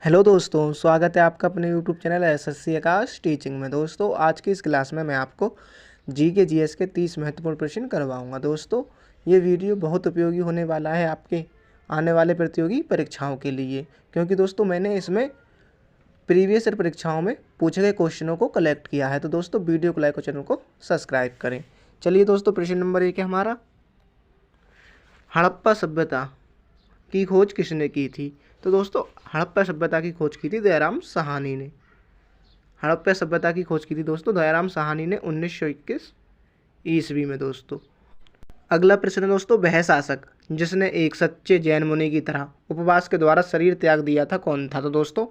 Hello दोस्तों, स्वागत है आपका अपने यूट्यूब चैनल एसएससी आकाश टीचिंग में। दोस्तों, आज की इस क्लास में मैं आपको जी के जीएस के 30 महत्वपूर्ण प्रश्न करवाऊंगा। दोस्तों, ये वीडियो बहुत उपयोगी होने वाला है आपके आने वाले प्रतियोगी परीक्षाओं के लिए, क्योंकि दोस्तों मैंने इसमें प्रीवियस ईयर परीक्षाओं में पूछे गए क्वेश्चनों को कलेक्ट किया है। तो दोस्तों, वीडियो को लाइक और चैनल को सब्सक्राइब करें। चलिए दोस्तों, प्रश्न नंबर 1 है हमारा, हड़प्पा सभ्यता की खोज किसने की थी? तो दोस्तों, हड़प्पा सभ्यता की खोज की थी दयाराम साहनी ने। हड़प्पा सभ्यता की खोज की थी दोस्तों दयाराम साहनी ने 1921 ईस्वी में। दोस्तों, अगला प्रश्न है दोस्तों, वह शासक जिसने एक सच्चे जैन मुनि की तरह उपवास के द्वारा शरीर त्याग दिया था कौन था? तो दोस्तों,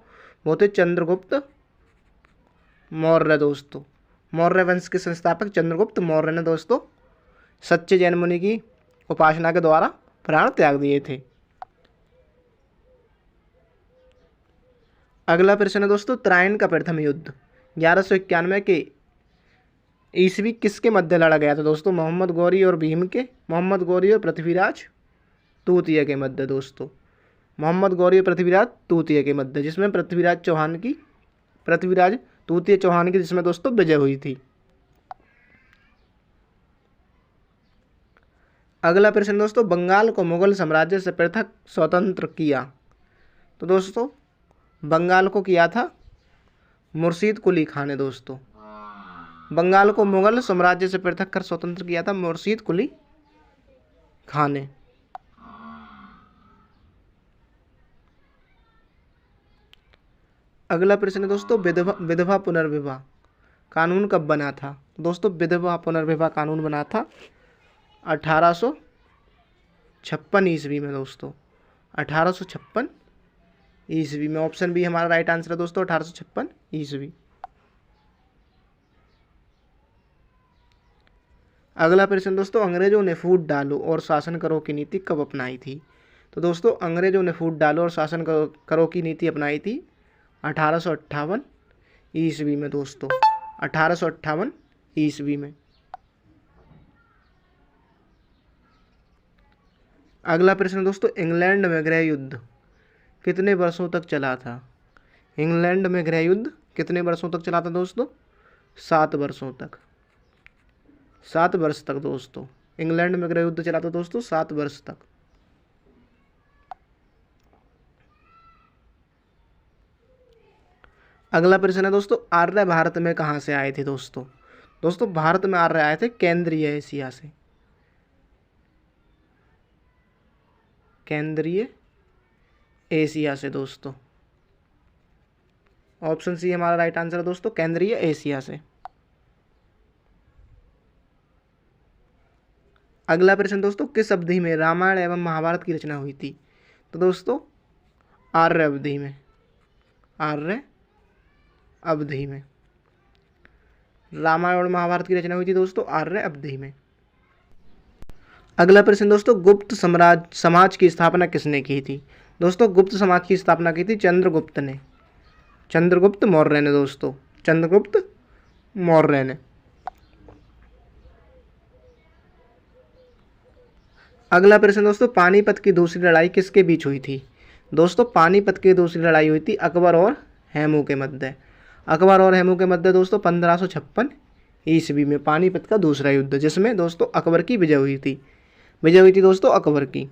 वो थे चंद्रगुप्त मौर्य। दोस्तों, मौर्य वंश के संस्थापक चंद्रगुप्त मौर्य ने दोस्तों सच्चे जैन मुनि की उपासना के द्वारा प्राण त्याग दिए थे। अगला प्रश्न है दोस्तों, त्रायन का प्रथम युद्ध 1191 के ईस्वी किसके मध्य लड़ा गया था? दोस्तों, मोहम्मद गौरी और पृथ्वीराज तूतीय के मध्य। दोस्तों, मोहम्मद गौरी और पृथ्वीराज तूतीय के मध्य, जिसमें पृथ्वीराज तूतीय चौहान की जिसमें दोस्तों विजय हुई थी। अगला प्रश्न दोस्तों, बंगाल को मुगल साम्राज्य से पृथक स्वतंत्र किया? तो दोस्तों, बंगाल को किया था मुर्शीद कुली खान ने। दोस्तों, बंगाल को मुगल साम्राज्य से पृथक कर स्वतंत्र किया था मुर्शीद कुली खान ने। अगला प्रश्न है दोस्तों, विधवा पुनर्विवाह कानून कब बना था? दोस्तों, विधवा पुनर्विवाह कानून बना था 1856 ईस्वी में। दोस्तों, 1856 ईस्वी में। ऑप्शन बी हमारा राइट आंसर है दोस्तों, 1856 ईस्वी। अगला प्रश्न दोस्तों, अंग्रेजों ने फूट डालो और शासन करो की नीति कब अपनाई थी? तो दोस्तों, अंग्रेजों ने फूट डालो और शासन करो की नीति अपनाई थी 1858 ईस्वी में। दोस्तों, 1858 ईस्वी में। अगला प्रश्न दोस्तों, इंग्लैंड में गृह युद्ध कितने वर्षों तक चला था? इंग्लैंड में गृह युद्ध कितने वर्षों तक चला था दोस्तों? 7 वर्षों तक। 7 वर्ष तक दोस्तों इंग्लैंड में गृह युद्ध चला था दोस्तों, 7 वर्ष तक। अगला प्रश्न है दोस्तों, आर्य भारत में कहाँ से आए थे? दोस्तों, भारत में आर्य आए थे केंद्रीय एशिया से। केंद्रीय एशिया से। दोस्तों, ऑप्शन सी हमारा राइट आंसर है दोस्तों, केंद्रीय एशिया से। अगला प्रश्न दोस्तों, किस अवधि में रामायण एवं महाभारत की रचना हुई थी? तो दोस्तों, आर्य अवधि में। आर्य अवधि में रामायण और महाभारत की रचना हुई थी दोस्तों, आर्य अवधि में। अगला प्रश्न दोस्तों, गुप्त समाज की स्थापना किसने की थी? दोस्तों, गुप्त समाज की स्थापना की थी चंद्रगुप्त ने। चंद्रगुप्त मौर्य ने। दोस्तों, चंद्रगुप्त मौर्य ने। अगला प्रश्न दोस्तों, पानीपत की दूसरी लड़ाई किसके बीच हुई थी? दोस्तों, पानीपत की दूसरी लड़ाई हुई थी अकबर और हेमू के मध्य। अकबर और हेमू के मध्य दोस्तों 1556 ईस्वी में पानीपत का दूसरा युद्ध, जिसमें दोस्तों अकबर की विजय हुई थी। विजय हुई थी दोस्तों अकबर की।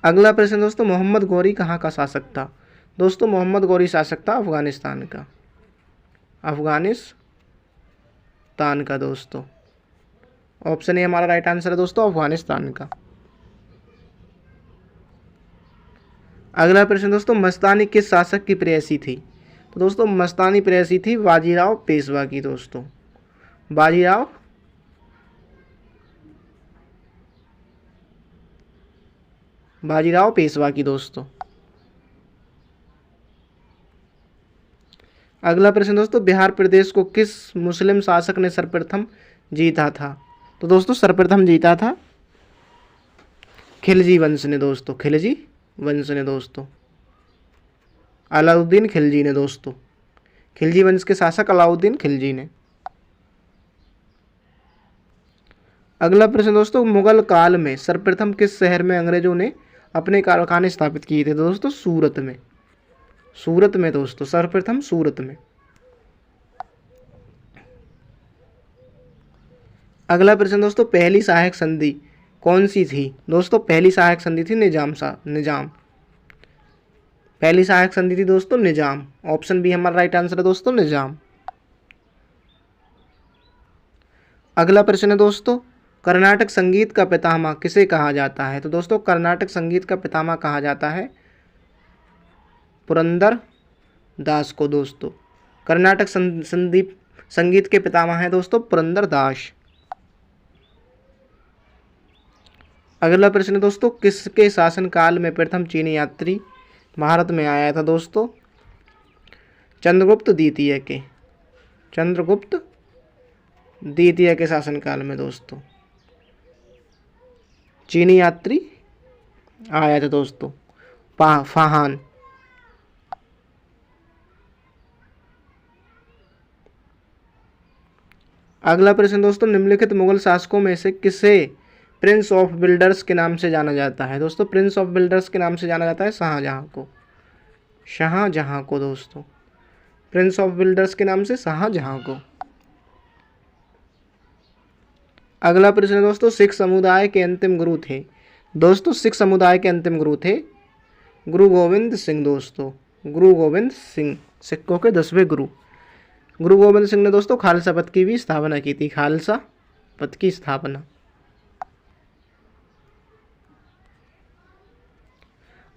अगला प्रश्न दोस्तों, मोहम्मद गौरी कहाँ का शासक था? दोस्तों, मोहम्मद गौरी शासक था अफगानिस्तान का। अफगानिस्तान का। दोस्तों, ऑप्शन ए हमारा राइट आंसर है दोस्तों, अफगानिस्तान का। अगला प्रश्न दोस्तों, मस्तानी किस शासक की प्रेयसी थी? तो दोस्तों, मस्तानी प्रेयसी थी बाजीराव पेशवा की। दोस्तों, बाजीराव पेशवा की। दोस्तों, अगला प्रश्न दोस्तों, बिहार प्रदेश को किस मुस्लिम शासक ने सर्वप्रथम जीता था? तो दोस्तों, सर्वप्रथम जीता था खिलजी वंश ने। दोस्तों, खिलजी वंश ने। दोस्तों, अलाउद्दीन खिलजी ने। दोस्तों, खिलजी वंश के शासक अलाउद्दीन खिलजी ने। अगला प्रश्न दोस्तों, मुगल काल में सर्वप्रथम किस शहर में अंग्रेजों ने अपने कारखाने स्थापित किए थे दोस्तों सूरत में। सूरत में दोस्तों, सर्वप्रथम सूरत में। अगला प्रश्न दोस्तों, पहली सहायक संधि कौन सी थी? दोस्तों पहली सहायक संधि थी निजाम। पहली सहायक संधि थी दोस्तों निजाम। ऑप्शन बी हमारा राइट आंसर है दोस्तों, निजाम। अगला प्रश्न है दोस्तों, कर्नाटक संगीत का पितामह किसे कहा जाता है? तो दोस्तों कर्नाटक संगीत का पितामह कहा जाता है पुरंदर दास को दोस्तों। कर्नाटक संगीत के पितामह हैं दोस्तों पुरंदर दास। अगला प्रश्न है दोस्तों, किसके शासनकाल में प्रथम चीनी यात्री भारत में आया था? दोस्तों चंद्रगुप्त द्वितीय के। चंद्रगुप्त द्वितीय के शासनकाल में दोस्तों चीनी यात्री आया था दोस्तों, फाहान। अगला प्रश्न दोस्तों, निम्नलिखित मुगल शासकों में से किसे प्रिंस ऑफ बिल्डर्स के नाम से जाना जाता है? दोस्तों प्रिंस ऑफ बिल्डर्स के नाम से जाना जाता है शाहजहां को। शाहजहां को दोस्तों, प्रिंस ऑफ बिल्डर्स के नाम से शाहजहां को। अगला प्रश्न दोस्तों, सिख समुदाय के अंतिम गुरु थे? दोस्तों सिख समुदाय के अंतिम गुरु थे गुरु गोविंद सिंह दोस्तों। गुरु गोविंद सिंह सिखों के 10वें गुरु। गुरु गोविंद सिंह ने दोस्तों खालसा पंथ की भी स्थापना की थी। खालसा पंथ की स्थापना।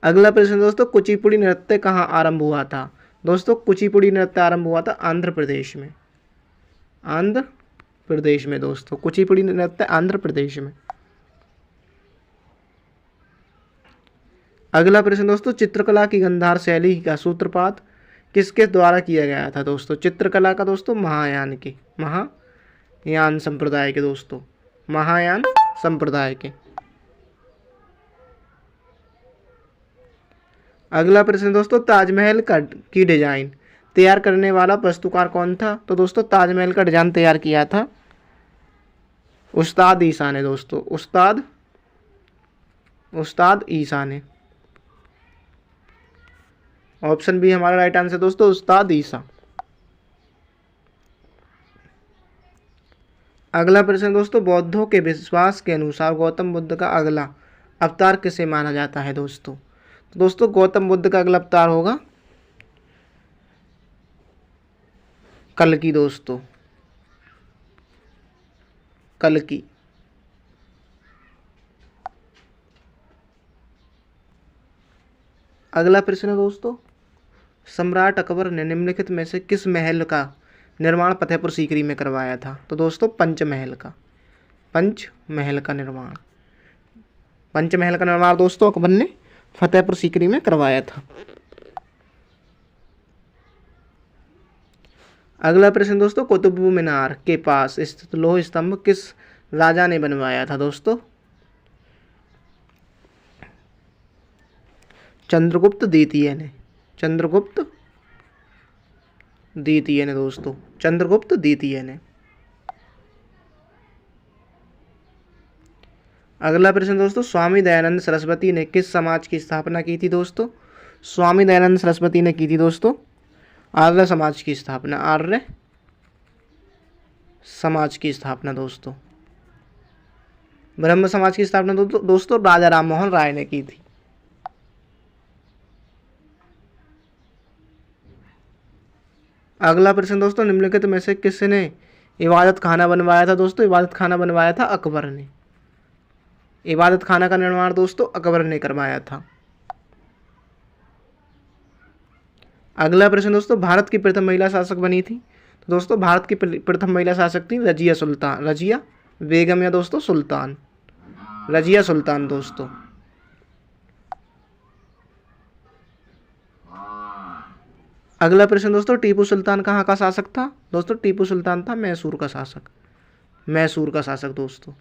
अगला प्रश्न दोस्तों, कुचिपुड़ी नृत्य कहाँ आरंभ हुआ था? दोस्तों कुचिपुड़ी नृत्य आरंभ हुआ था आंध्र प्रदेश में। आंध्र प्रदेश में दोस्तों कुचिपुड़ी नृत्य आंध्र प्रदेश में। अगला प्रश्न दोस्तों, चित्रकला की गांधार शैली का सूत्रपात किसके द्वारा किया गया था? दोस्तों चित्रकला का दोस्तों महायान संप्रदाय के दोस्तों। महायान संप्रदाय के। अगला प्रश्न दोस्तों, ताजमहल की डिजाइन तैयार करने वाला वास्तुकार कौन था? तो दोस्तों ताजमहल का डिजाइन तैयार किया था उस्ताद ईसा ने दोस्तों। उस्ताद ईसा ने। ऑप्शन बी हमारा राइट आंसर दोस्तों, उस्ताद ईसा। अगला प्रश्न दोस्तों, बौद्धों के विश्वास के अनुसार गौतम बुद्ध का अगला अवतार किसे माना जाता है? दोस्तों तो दोस्तों गौतम बुद्ध का अगला अवतार होगा कल्कि दोस्तों। कल्कि। अगला प्रश्न है दोस्तों, सम्राट अकबर ने निम्नलिखित में से किस महल का निर्माण फतेहपुर सीकरी में करवाया था? तो दोस्तों पंचमहल का निर्माण। पंचमहल का निर्माण दोस्तों अकबर ने फतेहपुर सीकरी में करवाया था। अगला प्रश्न दोस्तों, कुतुब मीनार के पास स्थित लौह स्तंभ किस राजा ने बनवाया था? दोस्तों चंद्रगुप्त द्वितीय ने। चंद्रगुप्त द्वितीय ने दोस्तों। चंद्रगुप्त द्वितीय ने। अगला प्रश्न दोस्तों, स्वामी दयानंद सरस्वती ने किस समाज की स्थापना की थी? दोस्तों स्वामी दयानंद सरस्वती ने की थी दोस्तों आर्य समाज की स्थापना। आर्य समाज की स्थापना दोस्तों। ब्रह्म समाज की स्थापना दोस्तों राजा राम मोहन राय ने की थी। अगला प्रश्न दोस्तों, निम्नलिखित में से किसने इबादत खाना बनवाया था? दोस्तों इबादत खाना बनवाया था अकबर ने। इबादत खाना का निर्माण दोस्तों अकबर ने करवाया था। अगला प्रश्न दोस्तों, भारत की प्रथम महिला शासक बनी थी? तो दोस्तों भारत की प्रथम महिला शासक थी रजिया बेगम या दोस्तों सुल्तान। रजिया सुल्तान दोस्तों। अगला प्रश्न दोस्तों, टीपू सुल्तान कहाँ का शासक था? दोस्तों टीपू सुल्तान था मैसूर का शासक। मैसूर का शासक दोस्तों।